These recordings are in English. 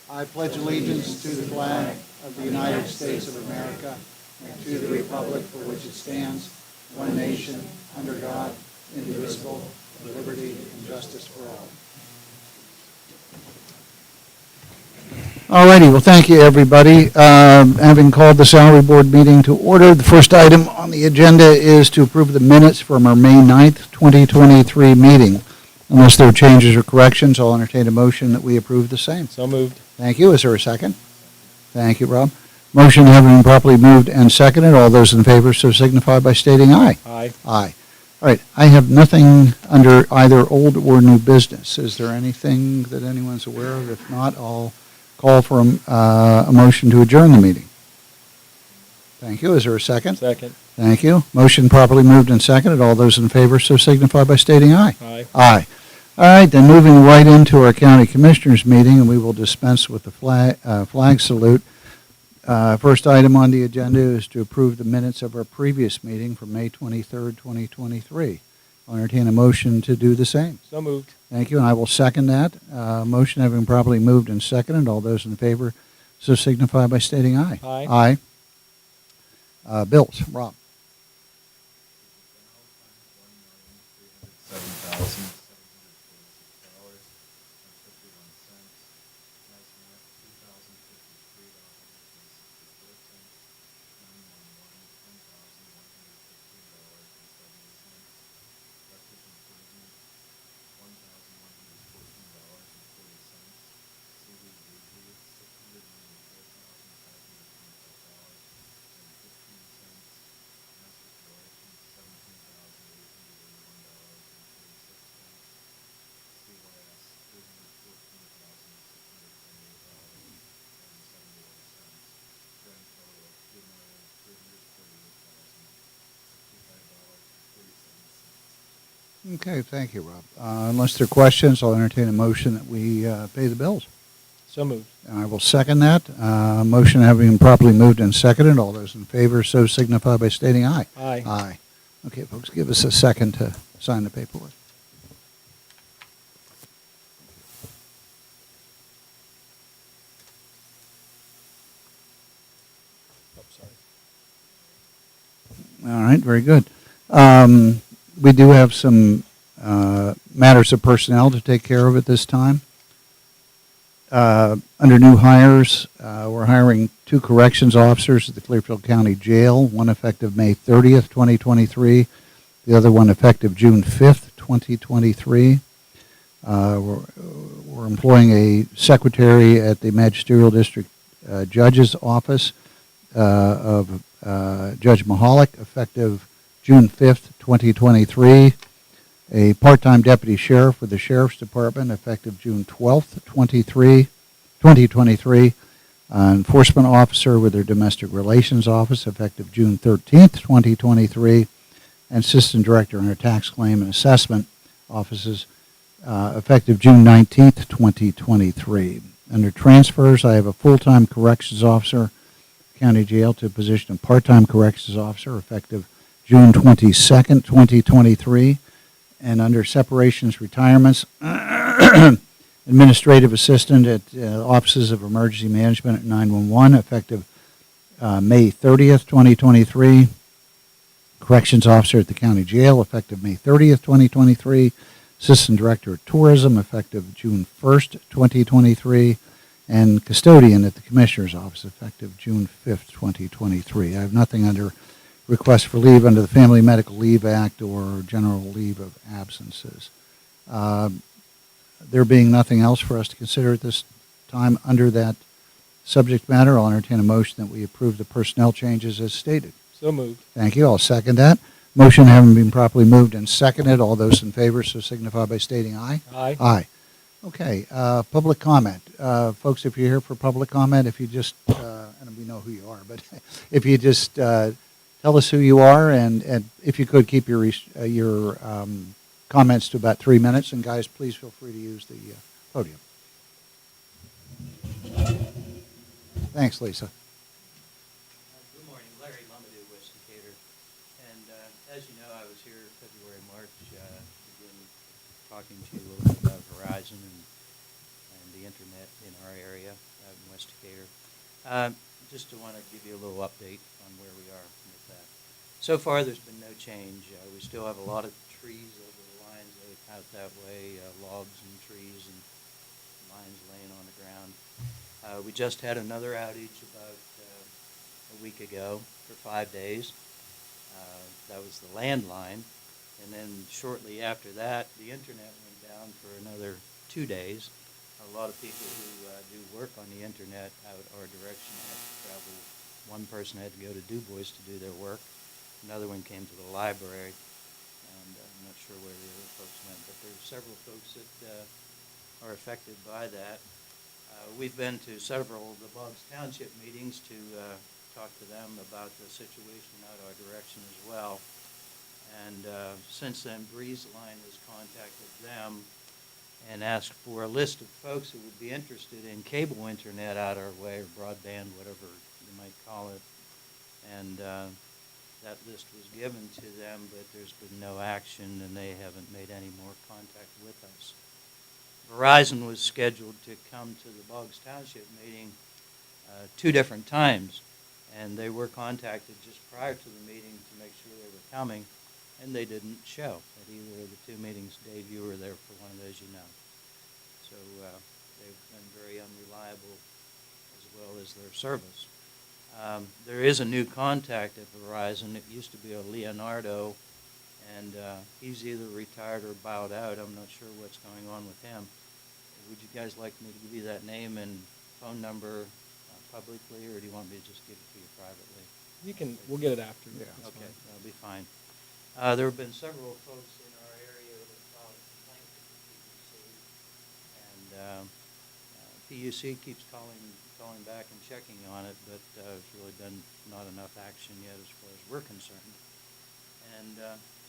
I pledge allegiance to the flag of the United States of America and to the republic for which it stands, one nation, under God, indivisible, with liberty and justice for all. All righty. Well, thank you, everybody. Having called the Salary Board meeting to order, the first item on the agenda is to approve the minutes from our May 9th, 2023 meeting. Unless there are changes or corrections, I'll entertain a motion that we approve the same. So moved. Thank you. Is there a second? Thank you, Rob. Motion having been properly moved and seconded. All those in favor so signify by stating aye. Aye. Aye. All right. I have nothing under either old or new business. Is there anything that anyone's aware of? If not, I'll call for a motion to adjourn the meeting. Thank you. Is there a second? Second. Thank you. Motion properly moved and seconded. All those in favor so signify by stating aye. Aye. Aye. All right, then moving right into our county commissioners meeting, and we will dispense with the flag salute. First item on the agenda is to approve the minutes of our previous meeting from May 23rd, 2023. I'll entertain a motion to do the same. So moved. Thank you, and I will second that. Motion having properly moved and seconded. All those in favor so signify by stating aye. Aye. Aye. Bills. Rob. Okay, thank you, Rob. Unless there are questions, I'll entertain a motion that we pay the bills. So moved. And I will second that. Motion having been properly moved and seconded. All those in favor so signify by stating aye. Aye. Aye. Okay, folks, give us a second to sign the paperwork. Oh, sorry. All right, very good. We do have some matters of personnel to take care of at this time. Under new hires, we're hiring 2 corrections officers at the Clearfield County Jail, one effective May 30th, 2023, the other one effective June 5th, 2023. We're employing a secretary at the Magisterial District Judge's Office of Judge Mahalik, effective June 5th, 2023, a part-time deputy sheriff with the Sheriff's Department, effective June 12th, 2023, an enforcement officer with their Domestic Relations Office, effective June 13th, 2023, and assistant director in our Tax Claim and Assessment Offices, effective June 19th, 2023. Under transfers, I have a full-time corrections officer, County Jail, to a position of part-time corrections officer, effective June 22nd, 2023, and under separations, retirements, administrative assistant at Offices of Emergency Management at 911, effective May 30th, 2023, corrections officer at the County Jail, effective May 30th, 2023, assistant director of tourism, effective June 1st, 2023, and custodian at the Commissioner's Office, effective June 5th, 2023. I have nothing under request for leave under the Family Medical Leave Act or general leave of absences. There being nothing else for us to consider at this time under that subject matter, I'll entertain a motion that we approve the personnel changes as stated. So moved. Thank you. I'll second that. Motion having been properly moved and seconded. All those in favor so signify by stating aye. Aye. Aye. Okay. Public comment. Folks, if you're here for public comment, if you just, and we know who you are, but if you just tell us who you are, and if you could keep your comments to about 3 minutes. And guys, please feel free to use the podium. Thanks, Lisa. Good morning, Larry Lumadou, West Decatur. And as you know, I was here February, March, again, talking to you a little bit about Verizon and the the internet in our area out in West Decatur. Just to want to give you a little update on where we are with that. So far, there's been no change. We still have a lot of trees over the lines out that way, logs and trees and lines laying on the ground. We just had another outage about a week ago for 5 days. That was the landline. And then shortly after that, the internet went down for another 2 days. A lot of people who do work on the internet out our direction had to travel. One person had to go to Du Bois to do their work. Another one came to the library. And I'm not sure where the other folks went, but there are several folks that are affected by that. We've been to several of the Boggs Township meetings to talk to them about the situation out our direction as well. And since then, Breezeline has contacted them and asked for a list of folks who would be interested in cable internet out our way, or broadband, whatever you might call it. And that list was given to them, but there's been no action, and they haven't made any more contact with us. Verizon was scheduled to come to the Boggs Township meeting 2 different times, and they were contacted just prior to the meeting to make sure they were coming, and they didn't show at either of the 2 meetings. Dave, you were there for one of those, you know. So they've been very unreliable as well as their service. There is a new contact at Verizon. It used to be a Leonardo, and he's either retired or bowed out. I'm not sure what's going on with him. Would you guys like me to give you that name and phone number publicly, or do you want me to just give it to you privately? You can. We'll get it after. Yeah. Okay, that'll be fine. There have been several folks in our area that filed a complaint with the PUC, and PUC keeps calling back and checking on it, but there's really been not enough action yet as far as we're concerned. And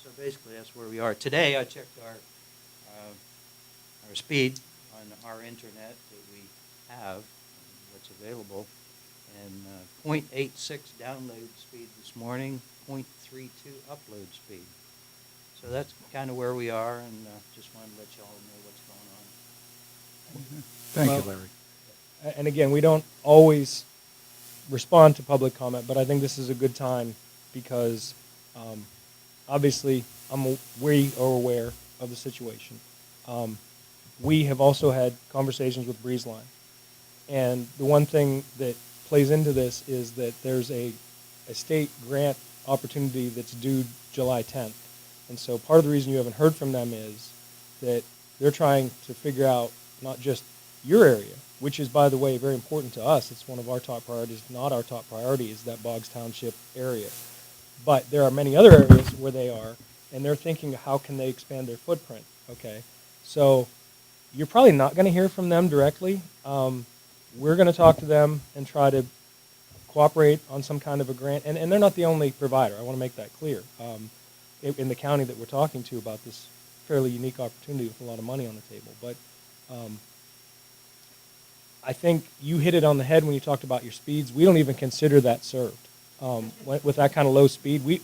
so basically that's where we are. Today I checked our speed on our internet that we have, what's available, and 0.86 download speed this morning, 0.32 upload speed. So that's kind of where we are, and just wanted to let you all know what's going on. Thank Well, you, Larry. And again, we don't always respond to public comment, but I think this is a good time because obviously we are aware of the situation. We have also had conversations with Breezeline, and the one thing that plays into this is that there's a state grant opportunity that's due July 10th. And so part of the reason you haven't heard from them is that they're trying to figure out not just your area, which is, by the way, very important to us. It's one of our top priorities. If not our top priority, is that Boggs Township area. But there are many other areas where they are, and they're thinking how can they expand their footprint, okay? So you're probably not going to hear from them directly. We're going to talk to them and try to cooperate on some kind of a grant. And they're not the only provider. I want to make that clear. In the county that we're talking to about this fairly unique opportunity with a lot of money on the table. But I think you hit it on the head when you talked about your speeds. We don't even consider that served. With that kind of low speed,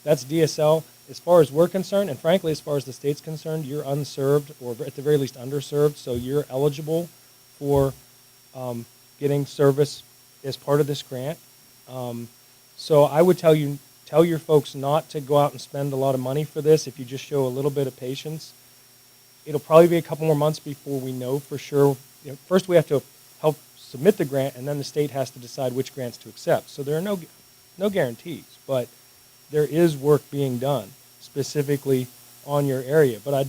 that's DSL. As far as we're concerned, and frankly, as far as the state's concerned, you're unserved, or at the very least underserved, so you're eligible for getting service as part of this grant. So I would tell your folks not to go out and spend a lot of money for this if you just show a little bit of patience. It'll probably be a couple more months before we know for sure. You know, first we have to help submit the grant, and then the state has to decide which grants to accept. So there are no guarantees, but there is work being done specifically on your area. But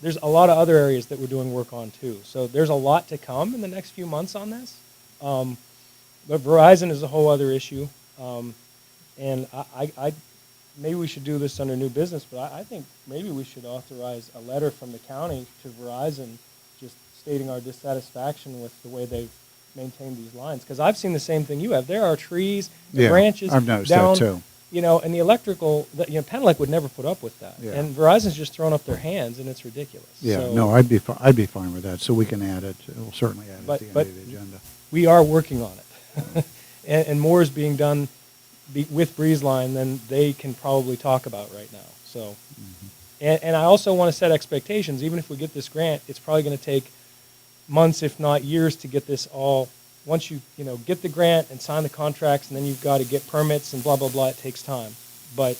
there's a lot of other areas that we're doing work on too. So there's a lot to come in the next few months on this. But Verizon is a whole other issue. And I maybe we should do this under new business, but I think maybe we should authorize a letter from the county to Verizon just stating our dissatisfaction with the way they've maintained these lines. Because I've seen the same thing you have. There are trees, branches I've noticed down, that too. You know, and the electrical, Penelec would never put up with that. Yeah. And Verizon's just thrown up their hands, and it's ridiculous. Yeah, So no, I'd be fine with that. So we can add it. We'll certainly add it at the end But of the agenda. we are working on it. and more is being done with Breezeline than they can probably talk about right now. So, and I also want to set expectations. Even if we get this grant, it's probably going to take months, if not years, to get this all. Once you get the grant and sign the contracts, and then you've got to get permits and blah blah blah. It takes time, but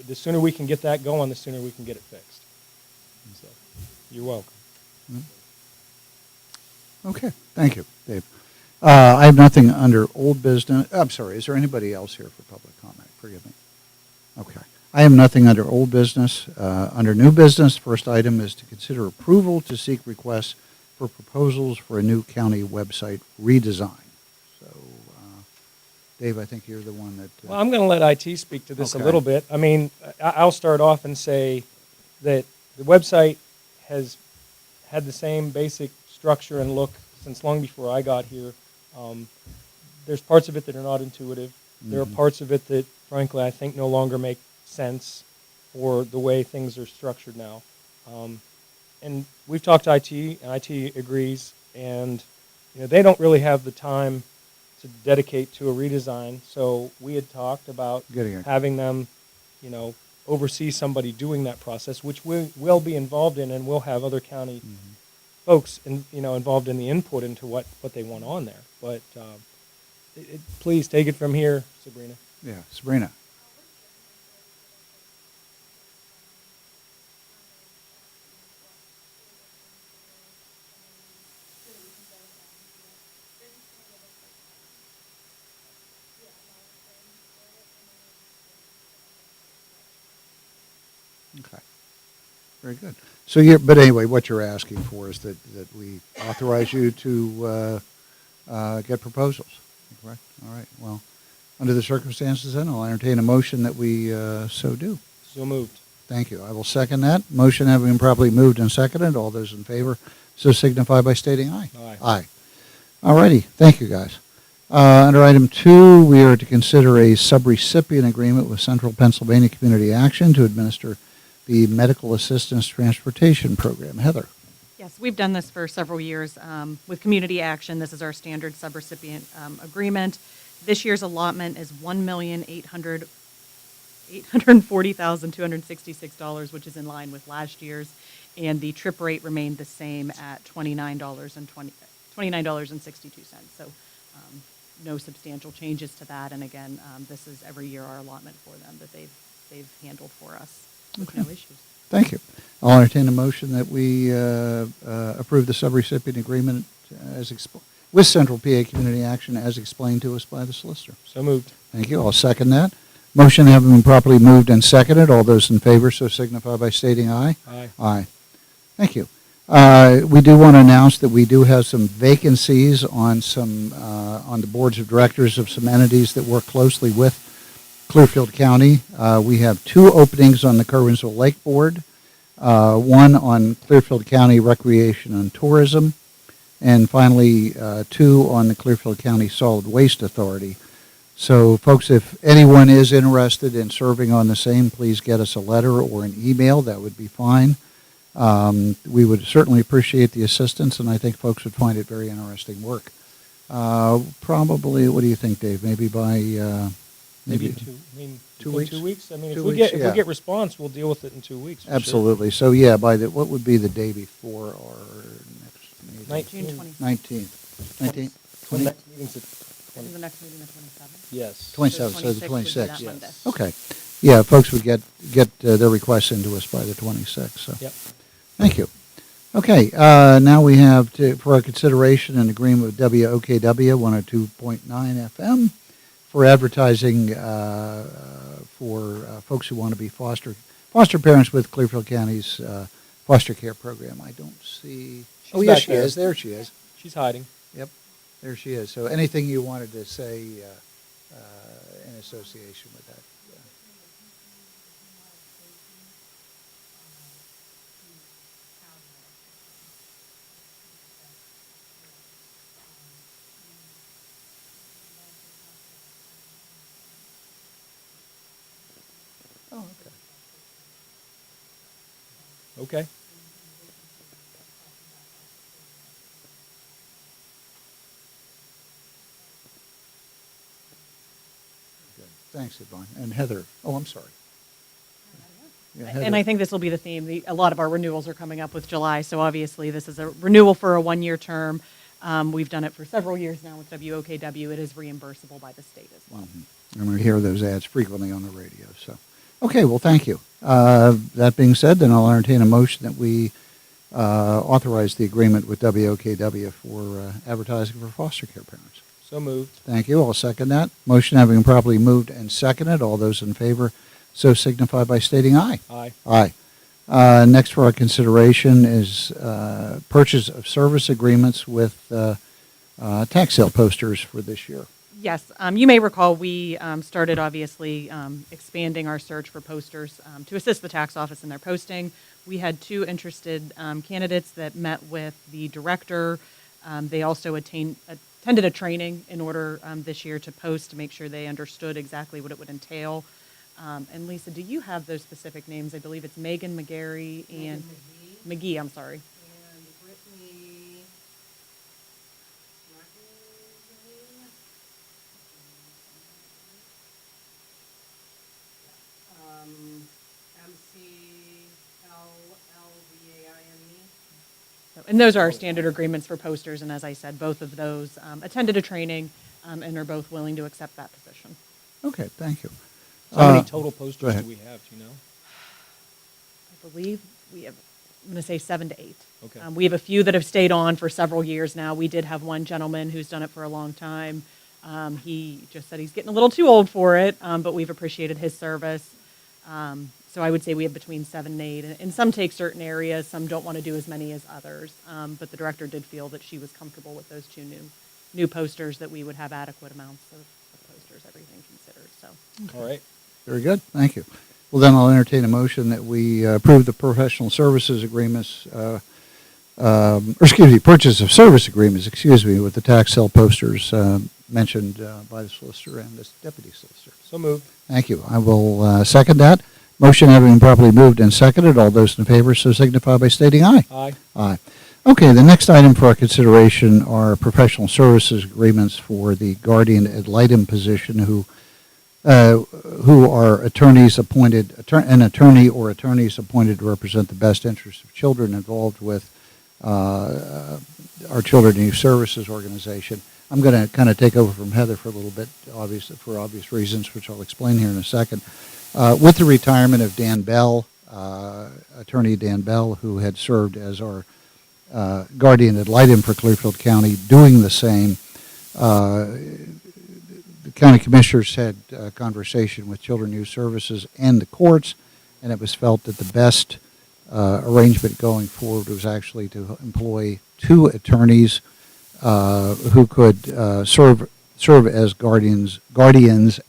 the sooner we can get that going, the sooner we can get it fixed. So, you're welcome. Okay, thank you, Dave. I have nothing under old business. I'm sorry, is there anybody else here for public comment? Forgive me. Okay. I have nothing under old business. Under new business, first item is to consider approval to seek requests for proposals for a new county website redesign. So, Dave, I think you're the one that... Well, I'm going to let IT speak to this Okay. a little bit. I mean, I'll start off and say that the website has had the same basic structure and look since long before I got here. There's parts of it that are not intuitive. There are parts of it that, frankly, I think no longer make sense for the way things are structured now. And we've talked to IT, and IT agrees, and they don't really have the time to dedicate to a redesign. So we had talked about having them, oversee somebody doing that process, which we will be involved in, and we'll have other county folks involved in the input into what they want on there. But please take it from here, Sabrina. Yeah, Sabrina. Okay. Very good. So but anyway, what you're asking for is that we authorize you to get proposals, correct? All right. Well, under the circumstances then, I'll entertain a motion that we so do. So moved. Thank you. I will second that. Motion having been properly moved and seconded. All those in favor so signify by stating aye. Aye. Aye. All righty. Thank you, guys. Under item 2, we are to consider a subrecipient agreement with Central Pennsylvania Community Action to administer the Medical Assistance Transportation Program. Heather. Yes, we've done this for several years with Community Action. This is our standard subrecipient agreement. This year's allotment is $1,840,266, which is in line with last year's, and the trip rate remained the same at $29.62. So no substantial changes to that. And again, this is every year our allotment for them that they've handled for us with no issues. Thank you. I'll entertain a motion that we approve the subrecipient agreement with Central PA Community Action as explained to us by the solicitor. So moved. Thank you. I'll second that. Motion having been properly moved and seconded. All those in favor so signify by stating aye. Aye. Aye. Thank you. We do want to announce that we do have some vacancies on on the boards of directors of some entities that work closely with Clearfield County. We have 2 openings on the Kerwinsville Lake Board, one on Clearfield County Recreation and Tourism, and finally 2 on the Clearfield County Solid Waste Authority. So, folks, if anyone is interested in serving on the same, please get us a letter or an email. That would be fine. We would certainly appreciate the assistance, and I think folks would find it very interesting work. Probably, what do you think, Dave? Maybe by... Maybe 2 weeks? 2 weeks. I mean, 2 if we weeks, get yeah. response, we'll deal with it in 2 weeks. for sure. Absolutely. So, yeah, what would be the day before our next meeting? June 20th. 19th. 19th? The next meeting's at Is the next meeting the 27th? Yes. 27th, so the 26th would be 26th. that Monday. Okay. Yeah, folks would get their requests into us by the 26th. So. Yep. Thank you. Okay, now we have for our consideration an agreement with WOKW 102.9 FM for advertising for folks who want to be foster parents with Clearfield County's foster care program. I don't see... She's yes, back she there. is. There she is. She's hiding. Yep, there she is. So anything you wanted to say in association with that? Oh, okay. Okay. Good. Thanks, Yvonne. And Heather, oh, I'm sorry. Yeah, And Heather. I think this will be the theme. A lot of our renewals are coming up with July, so obviously this is a renewal for a one-year term. We've done it for several years now with WOKW. It is reimbursable by the state as well. And we hear those ads frequently on the radio. So, okay, well, thank you. That being said, then I'll entertain a motion that we authorize the agreement with WOKW for advertising for foster care parents. So moved. Thank you. I'll second that. Motion having been properly moved and seconded. All those in favor so signify by stating aye. Aye. Aye. Next for our consideration is purchase of service agreements with tax sale posters for this year. Yes, you may recall we started obviously expanding our search for posters to assist the tax office in their posting. We had 2 interested candidates that met with the director. They also attended a training in order this year to post to make sure they understood exactly what it would entail. And Lisa, do you have those specific names? I believe it's Megan McGarry and McGee. I'm sorry. And Brittany McGee, And those are our standard agreements for posters. And as I said, both of those attended a training and are both willing to accept that position. Okay, thank you. How many total posters ahead. do we have? Do you know? I believe we have, I'm going to say 7 to 8. Okay. We have a few that have stayed on for several years now. We did have one gentleman who's done it for a long time. He just said he's getting a little too old for it, but we've appreciated his service. So I would say we have between 7 and 8. And some take certain areas, some don't want to do as many as others. But the director did feel that she was comfortable with those 2 new posters, that we would have adequate amounts of posters, everything considered. So. All right. Very good. Thank you. Well, then I'll entertain a motion that we approve the professional services agreements, purchase of service agreements, with the tax sale posters mentioned by the solicitor and the deputy solicitor. So moved. Thank you. I will second that. Motion having been properly moved and seconded. All those in favor so signify by stating aye. Aye. Aye. Okay, the next item for our consideration are professional services agreements for the guardian ad litem position who are attorneys appointed, an attorney or attorneys appointed to represent the best interests of children involved with our Children and Youth Services organization. I'm going to kind of take over from Heather for a little bit, for obvious reasons, which I'll explain here in a second. With the retirement of Dan Bell, attorney Dan Bell, who had served as our guardian ad litem for Clearfield County, doing the same, the county commissioners had a conversation with Children and Youth Services and the courts, and it was felt that the best arrangement going forward was actually to employ 2 attorneys who could serve as guardians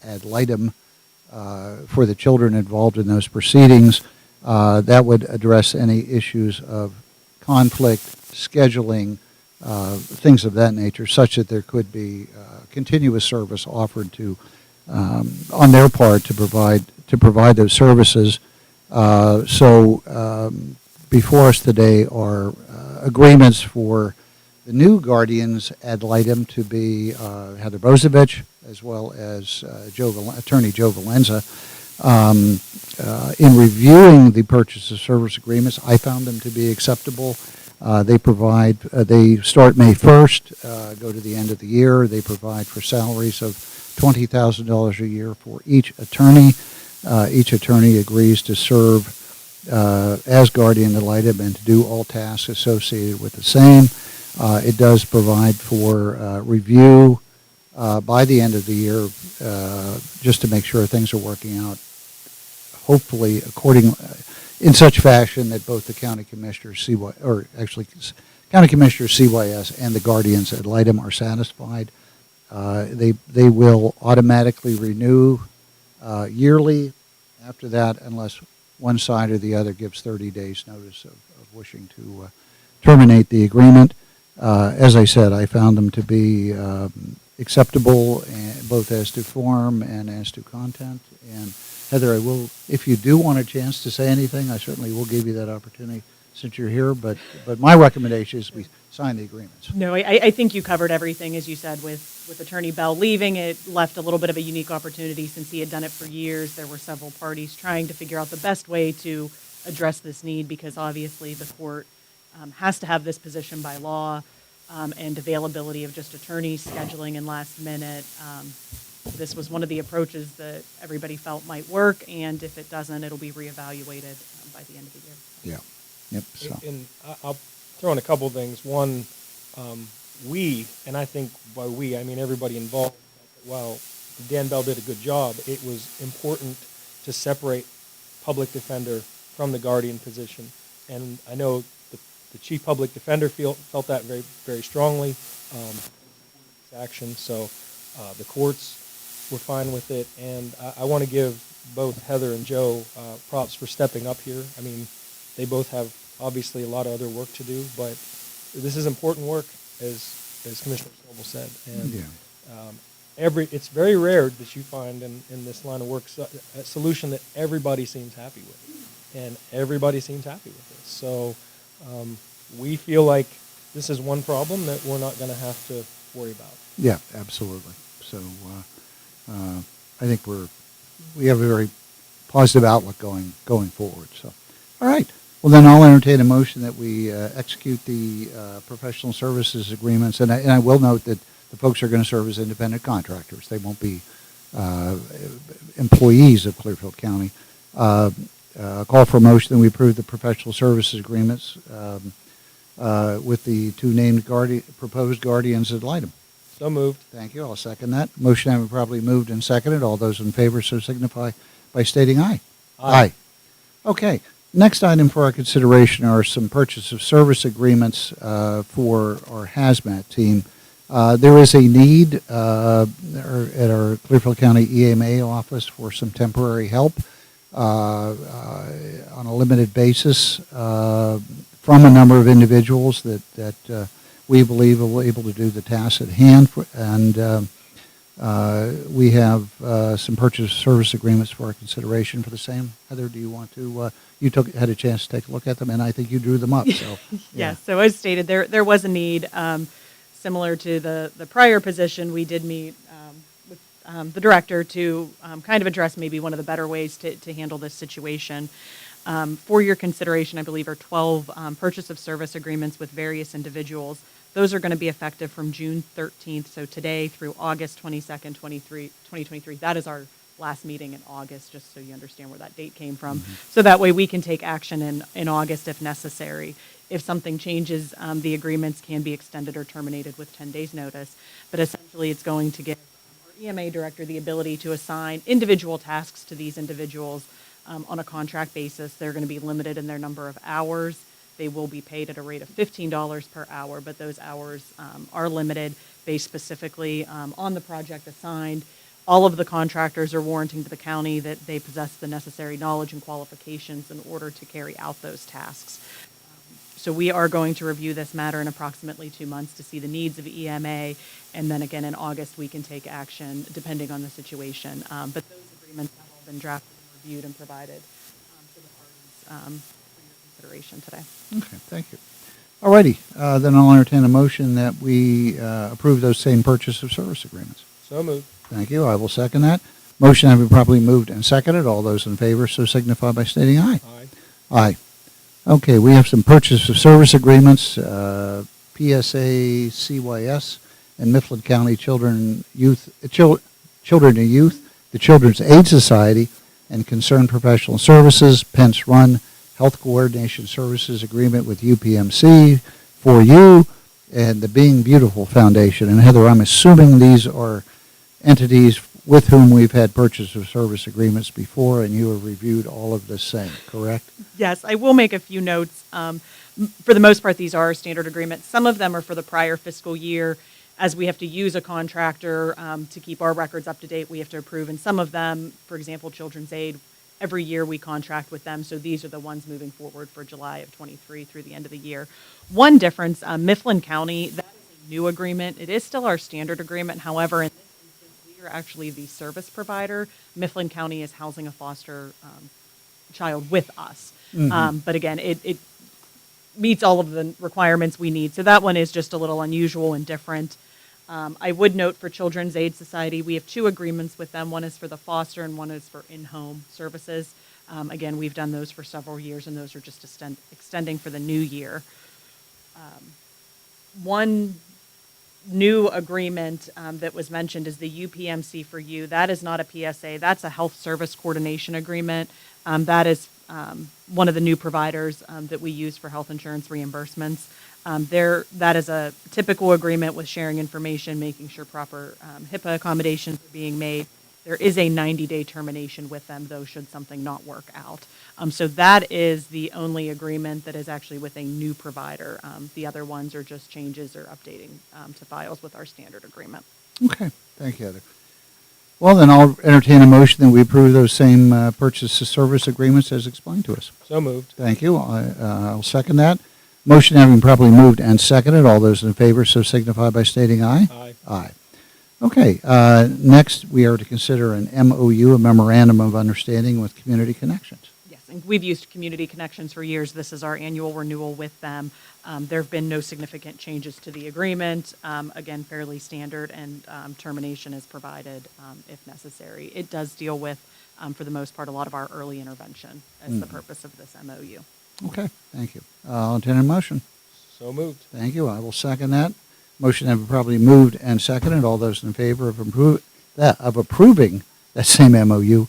ad litem for the children involved in those proceedings. That would address any issues of conflict, scheduling, things of that nature, such that there could be continuous service offered to on their part to provide those services. So before us today are agreements for the new guardians ad litem to be Heather Bozovich, as well as Attorney Joe Valenza. In reviewing the purchase of service agreements, I found them to be acceptable. They start May 1st, go to the end of the year. They provide for salaries of $20,000 a year for each attorney. Each attorney agrees to serve as guardian ad litem and to do all tasks associated with the same. It does provide for review by the end of the year, just to make sure things are working out, hopefully in such fashion that both the county commissioners, county commissioners CYS and the guardians ad litem are satisfied. They will automatically renew yearly after that, unless one side or the other gives 30 days notice of wishing to terminate the agreement. As I said, I found them to be acceptable, both as to form and as to content. And Heather, I will, if you do want a chance to say anything, I certainly will give you that opportunity since you're here. But my recommendation is we sign the agreements. No, I think you covered everything, as you said, with Attorney Bell leaving. It left a little bit of a unique opportunity since he had done it for years. There were several parties trying to figure out the best way to address this need because obviously the court has to have this position by law and availability of just attorneys scheduling and last minute. This was one of the approaches that everybody felt might work, and if it doesn't, it'll be reevaluated by the end of the year. Yeah. Yep. So. And I'll throw in a couple things. One, we, and I think by we, I mean everybody involved, while Dan Bell did a good job, it was important to separate public defender from the guardian position. And I know the chief public defender felt that very, very strongly. Action. So the courts were fine with it. And I want to give both Heather and Joe props for stepping up here. I mean, they both have obviously a lot of other work to do, but this is important work, as Commissioner Sobel said. And Yeah. it's very rare that you find in this line of work a solution that everybody seems happy with, and everybody seems happy with this. So we feel like this is one problem that we're not going to have to worry about. Yeah, absolutely. So I think we have a very positive outlook going forward. So, all right. Well, then I'll entertain a motion that we execute the professional services agreements. And I will note that the folks are going to serve as independent contractors. They won't be employees of Clearfield County. Call for a motion that we approve the professional services agreements with the two named proposed guardians ad litem. So moved. Thank you. I'll second that. Motion having properly moved and seconded. All those in favor so signify by stating aye. Aye. Okay. Next item for our consideration are some purchase of service agreements for our hazmat team. There is a need at our Clearfield County EMA office for some temporary help on a limited basis from a number of individuals that we believe will be able to do the tasks at hand. And we have some purchase service agreements for our consideration for the same. Heather, do you want to? You had a chance to take a look at them, and I think you drew them up. So Yes. So as stated, there was a need similar to the prior position. We did meet with the director to kind of address maybe one of the better ways to handle this situation. For your consideration, I believe, are 12 purchase of service agreements with various individuals. Those are going to be effective from June 13th, so today through August 22nd, 2023. That is our last meeting in August, just so you understand where that date came from. Mm-hmm. So that way we can take action in August if necessary. If something changes, the agreements can be extended or terminated with 10 days' notice. But essentially, it's going to give our EMA director the ability to assign individual tasks to these individuals on a contract basis. They're going to be limited in their number of hours. They will be paid at a rate of $15 per hour, but those hours are limited based specifically on the project assigned. All of the contractors are warranting to the county that they possess the necessary knowledge and qualifications in order to carry out those tasks. So we are going to review this matter in approximately 2 months to see the needs of EMA, and then again in August we can take action depending on the situation. But those agreements have all been drafted and reviewed and provided to the parties for your consideration today. Okay, thank you. All righty, then I'll entertain a motion that we approve those same purchase of service agreements. So moved. Thank you. I will second that. Motion having properly moved and seconded. All those in favor so signify by stating aye. Aye. Aye. Okay, we have some purchase of service agreements, PSA CYS and Mifflin County Children and Youth, the Children's Aid Society, and Concerned Professional Services, Pence Run Health Coordination Services Agreement with UPMC, For You, and the Being Beautiful Foundation. And Heather, I'm assuming these are entities with whom we've had purchase of service agreements before, and you have reviewed all of the same, correct? Yes, I will make a few notes. For the most part, these are standard agreements. Some of them are for the prior fiscal year, as we have to use a contractor to keep our records up to date. We have to approve, and some of them, for example, Children's Aid, every year we contract with them, so these are the ones moving forward for July of 23 through the end of the year. One difference, Mifflin County, that is a new agreement. It is still our standard agreement. However, in this instance, we are actually the service provider. Mifflin County is housing a foster child with us. Mm-hmm. But again, meets all of the requirements we need. So that one is just a little unusual and different. I would note for Children's Aid Society, we have 2 agreements with them. One is for the foster and one is for in-home services. Again, we've done those for several years, and those are just extending for the new year. One new agreement that was mentioned is the UPMC for You. That is not a PSA. That's a health service coordination agreement. That is one of the new providers that we use for health insurance reimbursements. That is a typical agreement with sharing information, making sure proper HIPAA accommodations are being made. There is a 90-day termination with them, though, should something not work out. So that is the only agreement that is actually with a new provider. The other ones are just changes or updating to files with our standard agreement. Okay, thank you, Heather. Well, then I'll entertain a motion that we approve those same purchase of service agreements as explained to us. So moved. Thank you. I'll second that. Motion having properly moved and seconded, all those in favor so signify by stating aye. Aye. Aye. Okay, next we are to consider an MOU, a Memorandum of Understanding with Community Connections. Yes, and we've used Community Connections for years. This is our annual renewal with them. There have been no significant changes to the agreement. Again, fairly standard, and termination is provided if necessary. It does deal with, for the most part, a lot of our early intervention as the purpose of this MOU. Okay, thank you. I'll entertain a motion. So moved. Thank you. I will second that. Motion having properly moved and seconded, all those in favor of approving that same MOU,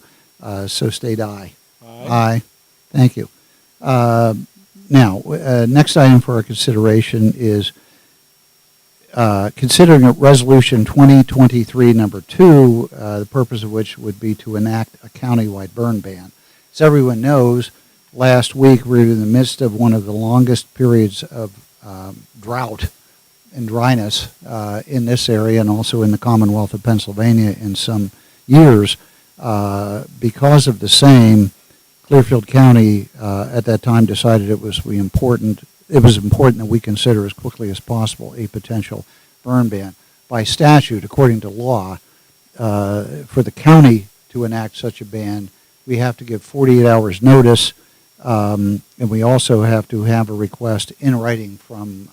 so state aye. Aye. Thank you. Now, next item for our consideration is considering a resolution 2023 number 2, the purpose of which would be to enact a countywide burn ban. As everyone knows, last week we were in the midst of one of the longest periods of drought and dryness in this area and also in the Commonwealth of Pennsylvania in some years. Because of the same, Clearfield County at that time decided it was important that we consider as quickly as possible a potential burn ban. By statute, according to law, for the county to enact such a ban, we have to give 48 hours notice, and we also have to have a request in writing from,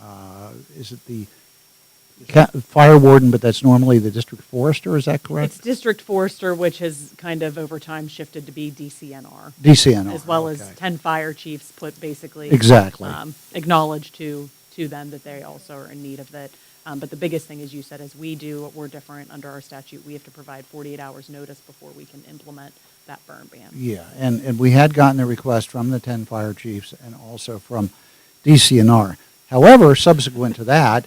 is it the fire warden, but that's normally the district forester, is that correct? It's district forester, which has kind of over time shifted to be DCNR. DCNR. As well okay. as 10 fire chiefs put basically exactly acknowledge to them that they also are in need of it. But the biggest thing, as you said, is we're different under our statute. We have to provide 48 hours notice before we can implement that burn ban. Yeah, and we had gotten a request from the 10 fire chiefs and also from DCNR. However, subsequent to that,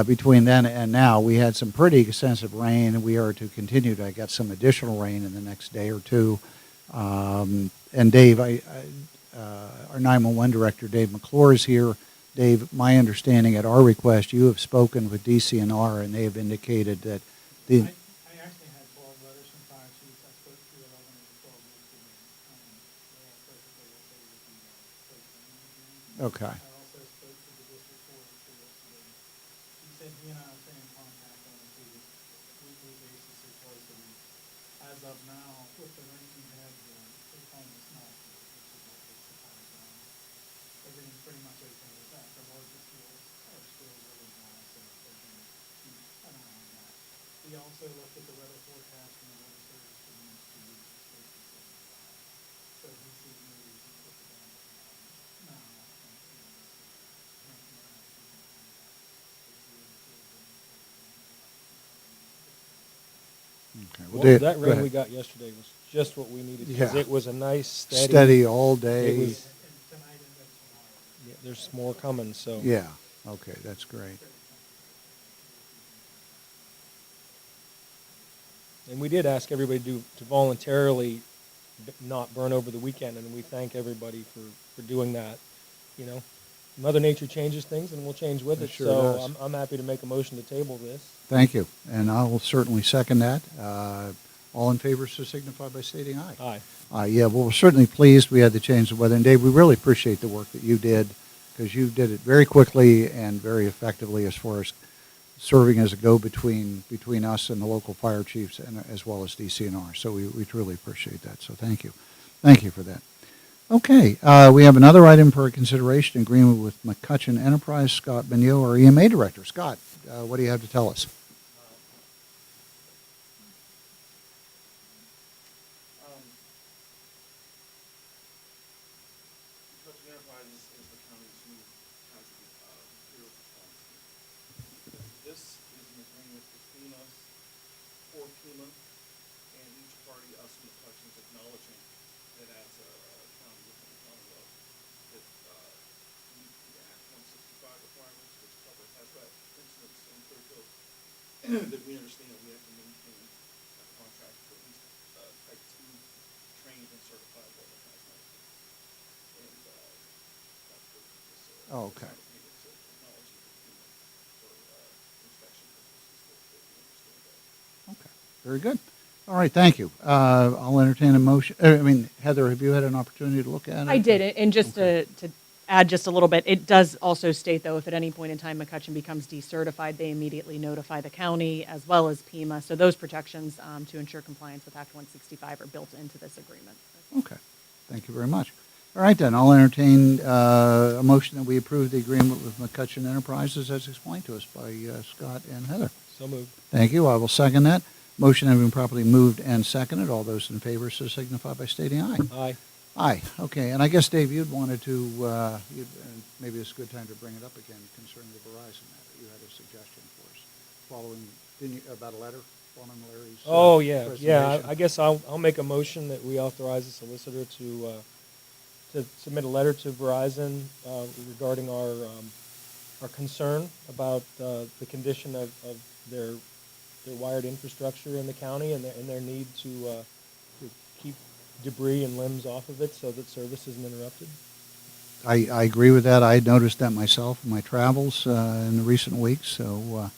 between then and now, we had some pretty extensive rain, and we are to continue to get some additional rain in the next day or two. And Dave, our 911 director, Dave McClure, is here. Dave, my understanding at our request, you have spoken with DCNR, and they have indicated that the... I actually had 12 letters from fire chiefs. I spoke to 11 of the 12 yesterday. They are perfectly okay with the placement. Okay. I also spoke to the district forester yesterday. He said he and I will stay in contact on a weekly basis or twice a week. As of now, with the rain we had, they call it snow, which is what takes the fire down. Everything's pretty much okay with that. The larger fields are still really dry, so they're going to keep an eye on that. We also looked at the weather forecast from the weather service for the next 2 weeks. It's supposed to be 75. So he sees no reason to put the ban now. Okay. Well, Dave, that go rain ahead. we got yesterday was just what we needed because Yeah. it was a nice, Steady all day. It was, And tonight and then tomorrow. yeah, there's more coming, so. Yeah, okay, that's great. And we did ask everybody to voluntarily not burn over the weekend, and we thank everybody for doing that. You know, Mother Nature changes things, and we'll change with It it. sure So does. I'm happy to make a motion to table this. Thank you, and I will certainly second that. All in favor, so signify by stating aye. Aye. Yeah, well, we're certainly pleased we had to change the weather. And Dave, we really appreciate the work that you did, because you did it very quickly and very effectively as far as serving as a go-between between us and the local fire chiefs, and as well as DCNR. So we truly appreciate that. So thank you. Thank you for that. Okay, we have another item for consideration, agreement with McCutcheon Enterprise. Scott Mignot, our EMA Director. Scott, what do you have to tell us? McCutcheon Enterprises is the county's new casualty hero response team. This is an agreement between us for Pima and each party, us and McCutcheon, is acknowledging that as a county within the Commonwealth, that we meet the Act 165 requirements, which cover hazmat incidents in Clearfield, that we understand we have to maintain a contract for at least type 2 trained and certified level hazmat. And that's what this Oh, okay. agreement is, technology for FEMA for inspection purposes, that we understand that. Okay, very good. All right, thank you. I'll entertain a motion. Heather, have you had an opportunity to look at it? I did it, and just Okay. to add just a little bit, it does also state, though, if at any point in time McCutcheon becomes decertified, they immediately notify the county as well as Pima. So those protections to ensure compliance with Act 165 are built into this agreement. Okay, thank you very much. All right, then, I'll entertain a motion that we approve the agreement with McCutcheon Enterprises as explained to us by Scott and Heather. So moved. Thank you. I will second that. Motion having been properly moved and seconded. All those in favor so signify by stating aye. Aye. Aye. Okay, and I guess, Dave, you'd wanted to, maybe it's a good time to bring it up again concerning the Verizon matter. You had a suggestion for us following, didn't you, about a letter following Larry's Oh, yeah, yeah. presentation? I guess I'll make a motion that we authorize the solicitor to submit a letter to Verizon regarding our concern about the condition of their wired infrastructure in the county and their need to keep debris and limbs off of it so that service isn't interrupted. I agree with that. I had noticed that myself in my travels in the recent weeks, so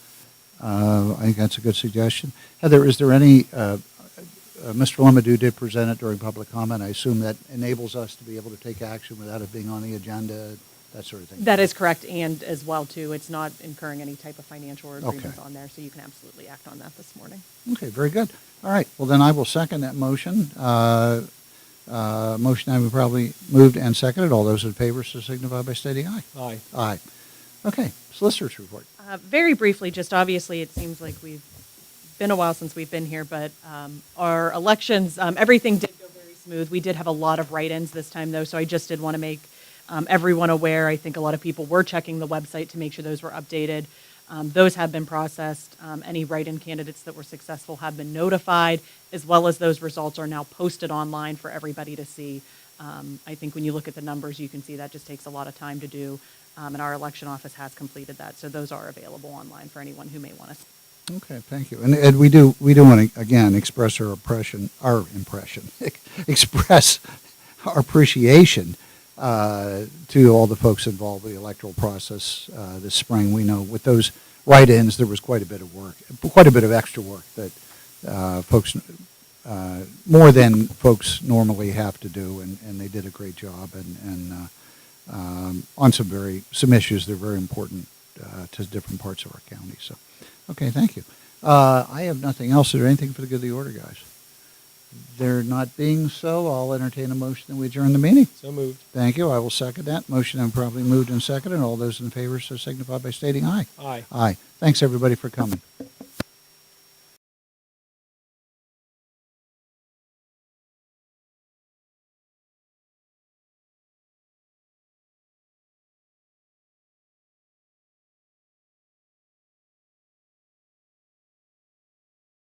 I think that's a good suggestion. Heather, is there any, Mr. Lemadou did present it during public comment. I assume that enables us to be able to take action without it being on the agenda, that sort of thing? That is correct, and as well, too, it's not incurring any type of financial or agreements Okay. on there, so you can absolutely act on that this morning. Okay, very good. All right, well, then I will second that motion. Motion having probably moved and seconded. All those in favor so signify by stating aye. Aye. Aye. Okay, solicitor's report. Very briefly, just obviously, it seems like we've been a while since we've been here, but our elections, everything did go very smooth. We did have a lot of write-ins this time, though, so I just did want to make everyone aware. I think a lot of people were checking the website to make sure those were updated. Those have been processed. Any write-in candidates that were successful have been notified, as well as those results are now posted online for everybody to see. I think when you look at the numbers, you can see that just takes a lot of time to do, and our election office has completed that. So those are available online for anyone who may want to. Okay, thank you. And we do want to, again, express express our appreciation to all the folks involved with the electoral process this spring. We know with those write-ins, there was quite a bit of work, quite a bit of extra work that folks, more than folks normally have to do, and they did a great job, and on some issues that are very important to different parts of our county. So, okay, thank you. I have nothing else. Is there anything for the good of the order, guys? There not being so, I'll entertain a motion that we adjourn the meeting. So moved. Thank you. I will second that. Motion and probably moved and seconded. All those in favor so signify by stating aye. Aye. Aye. Thanks, everybody, for coming.